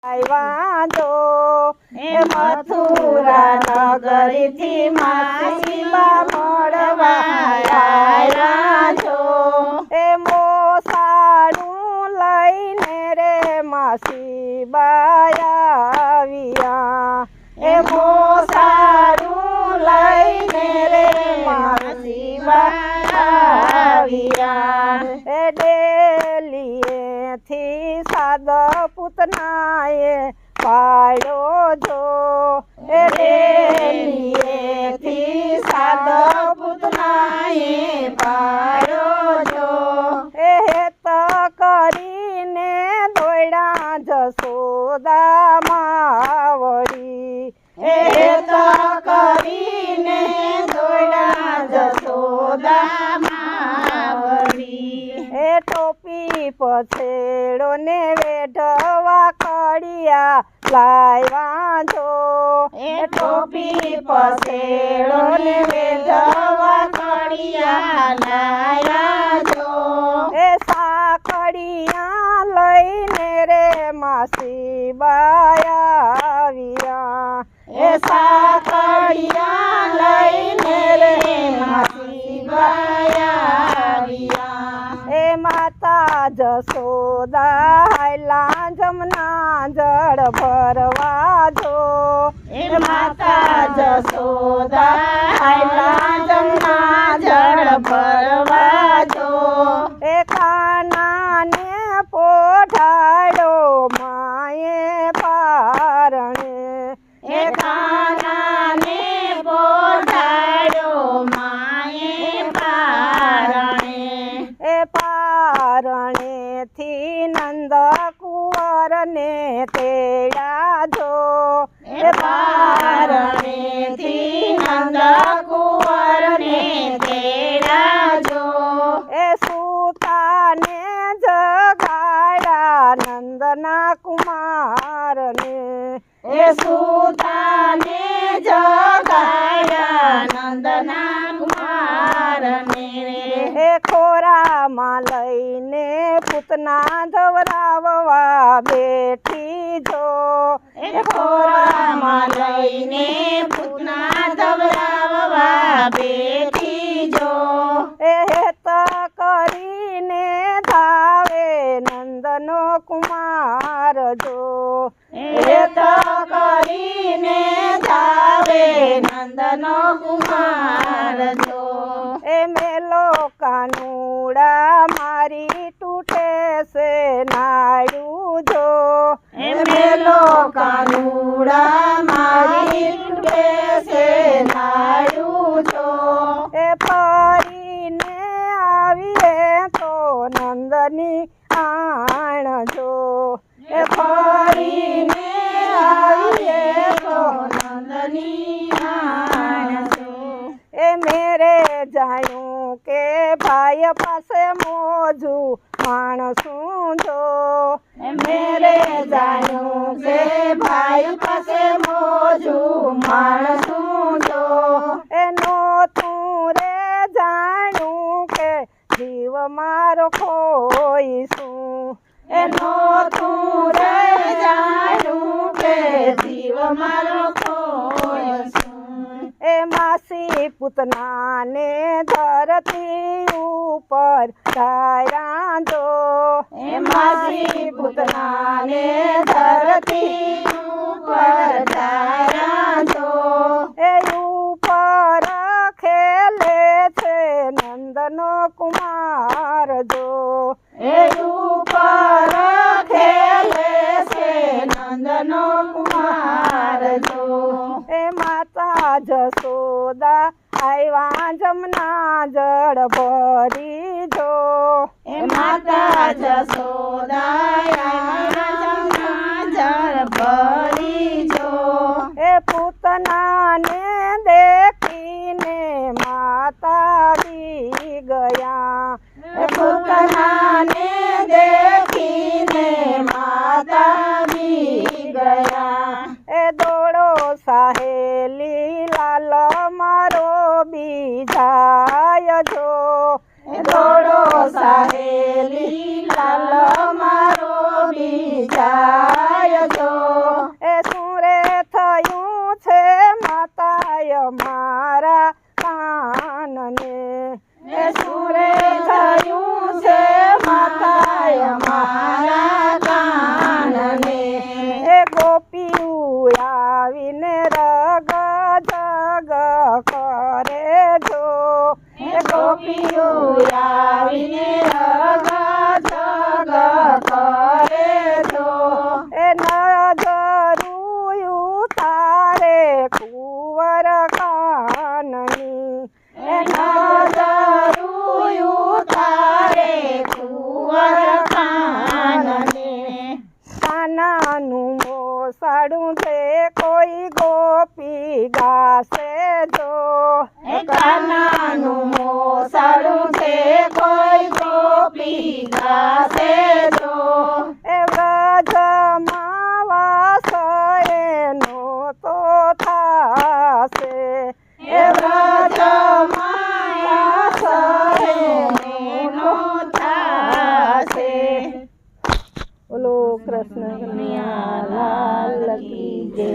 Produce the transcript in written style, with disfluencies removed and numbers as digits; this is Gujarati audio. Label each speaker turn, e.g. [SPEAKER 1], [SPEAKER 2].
[SPEAKER 1] વાંધો એ મથુરા નગરીથી માસીબા મળવા આવ્યા છો એ મોસાળું લઈને રે માસીબા આવ્યા એ મોસાળું લઈને રે માસીબા આવ્યા એ ડેલીએથી સાદ પૂતનાએ પાડ્યો જો એ ડેલીએથી સાદ પૂતનાએ પાડ્યો જો એ હેત કરીને દોડ્યા જશોદા માવડી એ હેત કરીને દોડ્યા જશોદા માવડી એ ટોપી પછેડો ને વેઢવા કડિયા લાવ્યા જો એ ટોપી પછેડો ને વેઢવા કડિયા લાવ્યા જો એ સાકડિયા લઈને રે માસીબા આવ્યા એ સાકડિયા લઈને રે માસીબા આવ્યા એ માતા જશોદા હાયલા જમના જળ ભરવા જો એ માતા જશોદા હાયલા જમના જળ ભરવા જો એ કાનાને પોઢાડ્યો માએ પારણે એ કાનાને પોઢાડ્યો માએ પારણે એ પારણેથી નંદ કુંવરને તેડ્યા જો એ પારણેથી નંદ કુંવરને તેડ્યા જો એ સુતાને જગાડ્યા નંદના કુમારને એ સુતાને જગાડ્યા નંદના કુમારને એ ખોરામાં લઈને પૂતના ધવરાવવા બેઠી જો એ ખોરામાં લઈને પૂતના ધવરાવવા બેઠી જો એ હેત કરીને ધાવે નંદનો કુમાર જો હેત કરીને ધાવે નંદનો કુમાર જો એ મેલો કાનુડા મારી તૂટે છે નાડું જો એ મેલો કાનુડા મારી તૂટે છે નાડું જો એ ફરીને આવીએ તો નંદની આણ જો એ ફરીને આવીએ તો નંદની આણ જો એ મેરે જાણ્યું કે ભાઈ પાસે મોજું માણસું જો મેરે જાણ્યું કે ભાઈ પાસે મોજું માણસું જો એનો તું રે જાણ્યું કે જીવ મારો ખોઈશું એનો તું રે જાણ્યું કે જીવ મારો ખોઈશું એ માસી પૂતનાને ધરતી ઉપર ધાર્યા જો એ માસી પૂતનાને ધરતી ઉપર ધાર્યા જો એ ઉપર ખેલે છે નંદનો કુમાર જો એ ઉપર ખેલે છે નંદનો કુમાર જો એ માતા જશોદા આવ્યા જમના જળ ભરી જો એ માતા જશોદા આવ્યા જમના જળ ભરી જો એ પૂતનાને દેખીને માતા બી ગયા એ પૂતનાને દેખીને માતા બી ગયા એ દોડો સાહેલી લાલ મારો બીજાય જો દોડો સાહેલી લાલ મારો બીજાય જો મોસાળું છે કોઈ ગોપી ગાશે જો
[SPEAKER 2] કાનાનું મોસાળું છે કોઈ ગોપી ગાશે જો
[SPEAKER 1] એ વ્રજમાં વાસ એનો તો થાશે
[SPEAKER 2] એ વ્રજમાં વાસ એનો થાશે.
[SPEAKER 1] બોલો કૃષ્ણ કનૈયા લાલ કી જય.